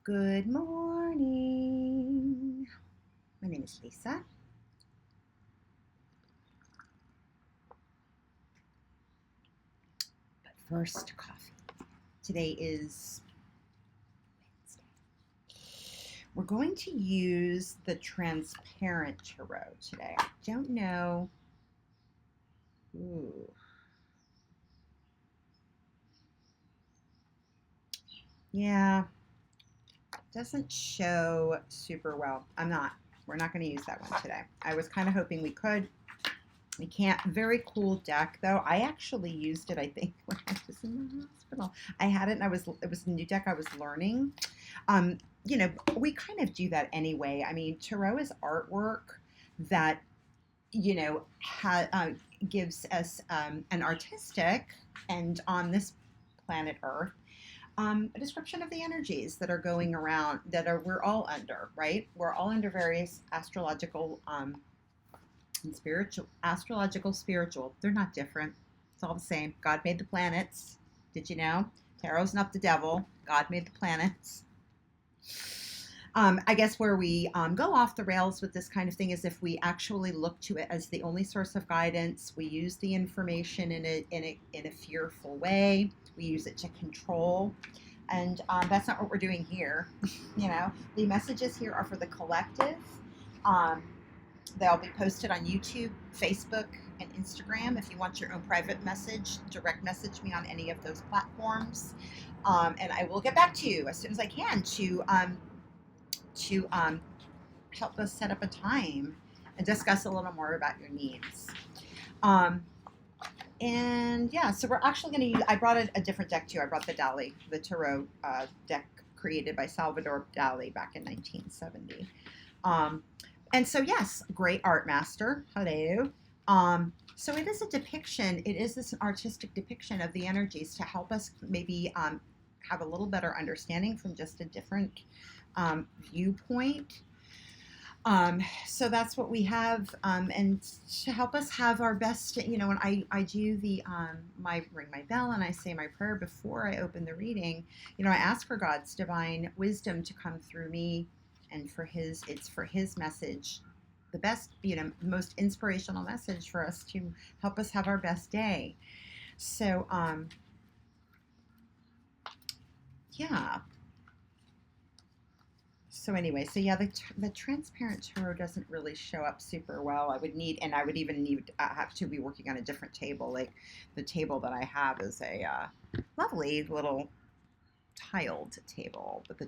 Good morning. My name is Lisa. But first, coffee. Today is Wednesday. We're going to use the transparent tarot today. I don't know. Ooh. Yeah, doesn't show super well. We're not going to use that one today. I was kind of hoping we could. We can't. Very cool deck, though. I actually used it, I think, when I was in the hospital. I had it, and it was a new deck I was learning. We kind of do that anyway. I mean, tarot is artwork that, gives us an artistic and on this planet Earth a description of the energies that are going around we're all under, right? We're all under various astrological and spiritual. They're not different. It's all the same. God made the planets. Did you know? Tarot's not the devil. God made the planets. I guess where we go off the rails with this kind of thing is if we actually look to it as the only source of guidance. We use the information in a fearful way. We use it to control, and that's not what we're doing here. The messages here are for the collective. They'll be posted on YouTube, Facebook, and Instagram. If you want your own private message, direct message me on any of those platforms, and I will get back to you as soon as I can to help us set up a time and discuss a little more about your needs. And yeah, so we're actually going to use, I brought a different deck too. I brought the Dali, the tarot deck created by Salvador Dali back in 1970. And so, yes, great art master. Hello. So it is a depiction. It is this artistic depiction of the energies to help us maybe have a little better understanding from just a different viewpoint. So that's what we have, and to help us have our best, when I do the ring my bell and I say my prayer before I open the reading, I ask for God's divine wisdom to come through me, and it's for his message, the best, most inspirational message for us to help us have our best day. So yeah. So anyway, the transparent tarot doesn't really show up super well. I would even need have to be working on a different table. Like the table that I have is a lovely little tiled table, but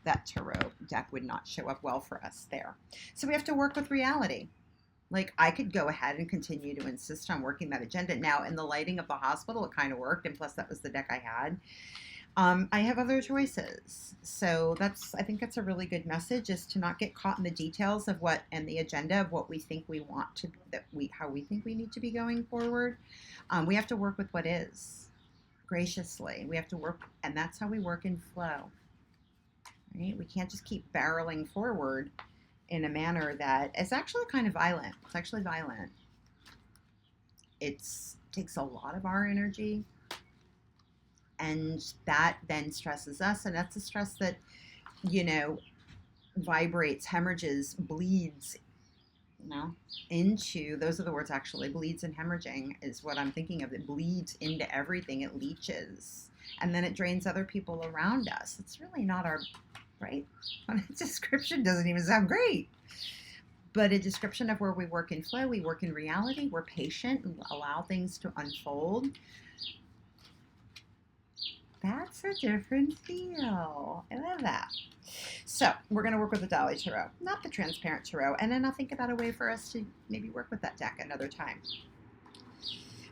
that tarot deck would not show up well for us there. So we have to work with reality. Like I could go ahead and continue to insist on working that agenda. Now in the lighting of the hospital, it kind of worked, and plus that was the deck I had. I have other choices. So I think that's a really good message, is to not get caught in the details of the agenda of what we think we want to, how we think we need to be going forward. We have to work with what is graciously. We have to work, and that's how we work in flow, right? We can't just keep barreling forward in a manner that is actually kind of violent. It's actually violent. It takes a lot of our energy, and that then stresses us, and that's a stress that vibrates, hemorrhages, bleeds into, those are the words actually, bleeds and hemorrhaging is what I'm thinking of. It bleeds into everything. It leaches, and then it drains other people around us. It's really not our right. Description doesn't even sound great, but a description of where we work in flow, we work in reality, we're patient and allow things to unfold. That's a different feel. I love that. So we're going to work with the Dali Tarot, not the transparent tarot, and then I'll think about a way for us to maybe work with that deck another time.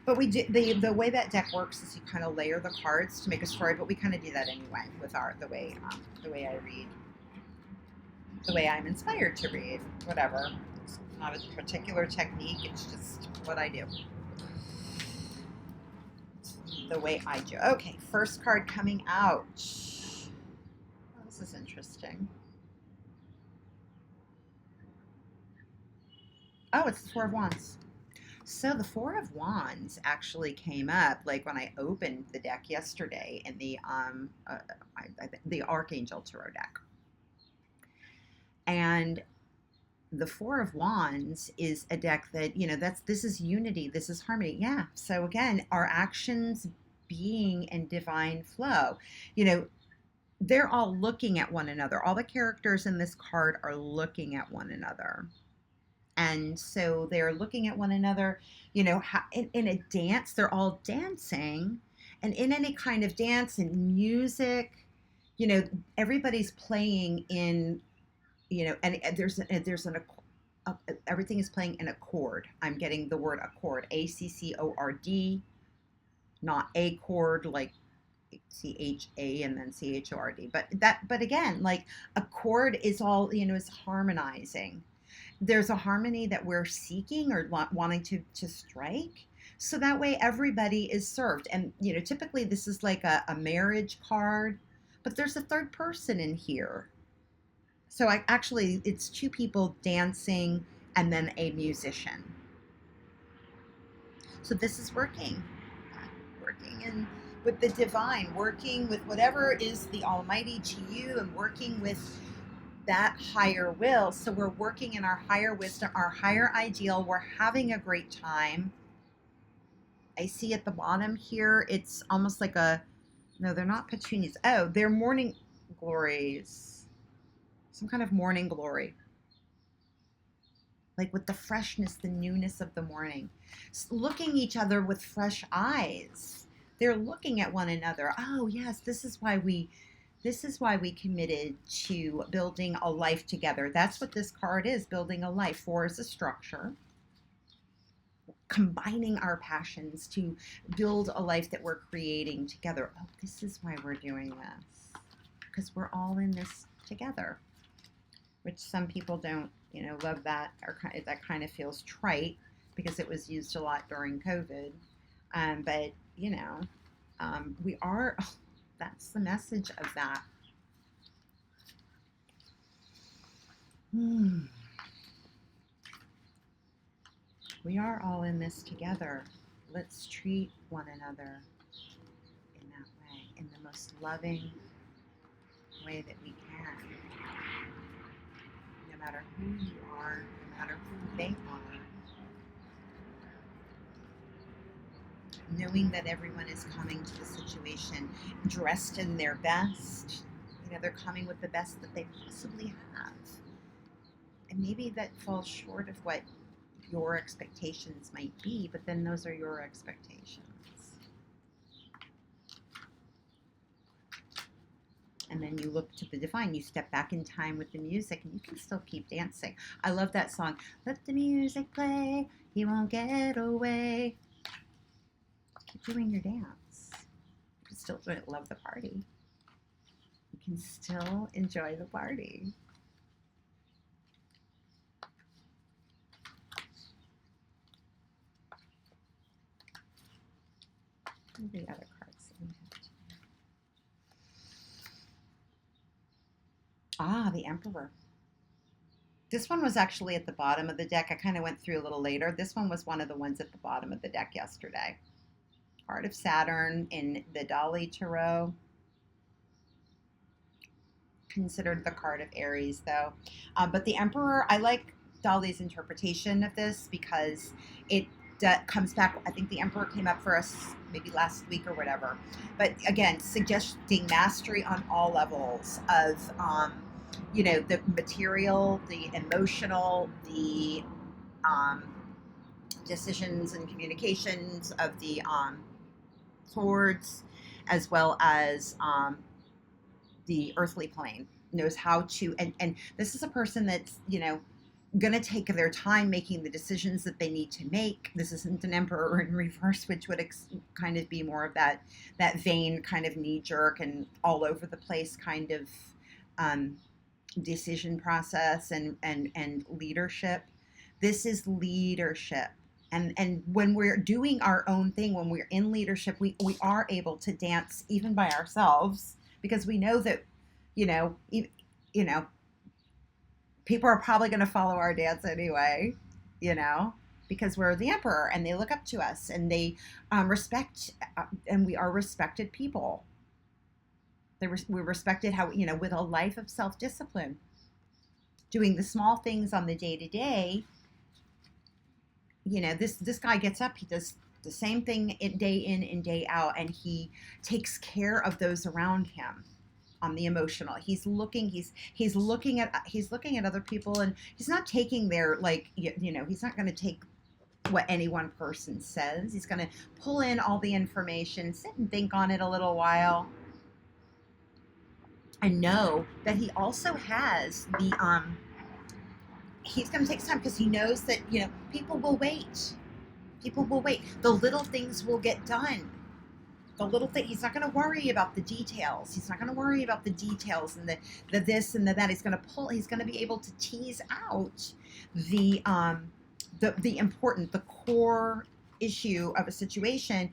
But we do, the way that deck works is you kind of layer the cards to make a story, but we kind of do that anyway with the way I read, the way I'm inspired to read, whatever. It's not a particular technique. It's just what I do. The way I do. Okay, first card coming out. Oh, this is interesting. Oh, it's the Four of Wands. So the Four of Wands actually came up like when I opened the deck yesterday in the Archangel Tarot deck. And the Four of Wands is a deck that, this is unity, this is harmony. Yeah. So again, our actions being in divine flow, they're all looking at one another. All the characters in this card are looking at one another. And so they're looking at one another, in a dance, they're all dancing. And in any kind of dance and music, everybody's playing in, and everything is playing in a chord. I'm chord, the word accord, ACCORD, not a chord like CHA and then CHORD. But again, like a chord is all, is harmonizing. There's a harmony that we're seeking or wanting to strike. So that way everybody is served. And, typically this is like a marriage card, but there's a third person in here. So it's two people dancing and then a musician. So this is working in with the divine, working with whatever is the almighty to you, and working with that higher will. So we're working in our higher wisdom, our higher ideal. We're having a great time. I see at the bottom here, it's almost like no, they're not petunias. Oh, they're morning glories. Some kind of morning glory. Like with the freshness, the newness of the morning. Looking each other with fresh eyes. They're looking at one another. Oh, yes, this is why we committed to building a life together. That's what this card is, building a life. 4 is a structure. Combining our passions to build a life that we're creating together. Oh, this is why we're doing this. Because we're all in this together. Which some people don't, love that, or that kind of feels trite because it was used a lot during COVID. But, we are, that's the message of that. We are all in this together. Let's treat one another in that way, in the most loving way that we can. No matter who you are, no matter who they are. Knowing that everyone is coming to the situation dressed in their best. They're coming with the best that they possibly have. And maybe that falls short of what your expectations might be, but then those are your expectations. And then you look to the divine, you step back in time with the music, and you can still keep dancing. I love that song. Let the music play, he won't get away. Keep doing your dance. You can still love the party. You can still enjoy the party. What are the other cards that we have today? Ah, the Emperor. This one was actually at the bottom of the deck. I kind of went through a little later. This one was one of the ones at the bottom of the deck yesterday. Card of Saturn in the Dali Tarot. Considered the card of Aries, though. But the Emperor, I like Dali's interpretation of this because it comes back. I think the Emperor came up for us maybe last week or whatever. But again, suggesting mastery on all levels of, the material, the emotional, the decisions and communications of the chords, as well as the earthly plane. Knows how to, and this is a person that's, going to take their time making the decisions that they need to make. This isn't an Emperor in reverse, which would kind of be more of that vain kind of knee-jerk and all over the place kind of decision process and leadership. This is leadership. And when we're doing our own thing, when we're in leadership, we are able to dance even by ourselves, because we know that, people are probably going to follow our dance anyway, because we're the Emperor and they look up to us and they respect, and we are respected people. We're respected with a life of self-discipline. doing the small things on the day to day. This guy gets up, he does the same thing day in and day out, and he takes care of those around him on the emotional. He's looking at other people, and he's not taking their, like, he's not going to take what any one person says. He's going to pull in all the information, sit and think on it a little while, and know that he also has the he's going to take time, because he knows that people will wait. People will wait. The little things will get done. The little thing. He's not going to worry about the details. He's not going to worry about the details and the this and the that. He's going to pull. He's going to be able to tease out the important, the core issue of a situation,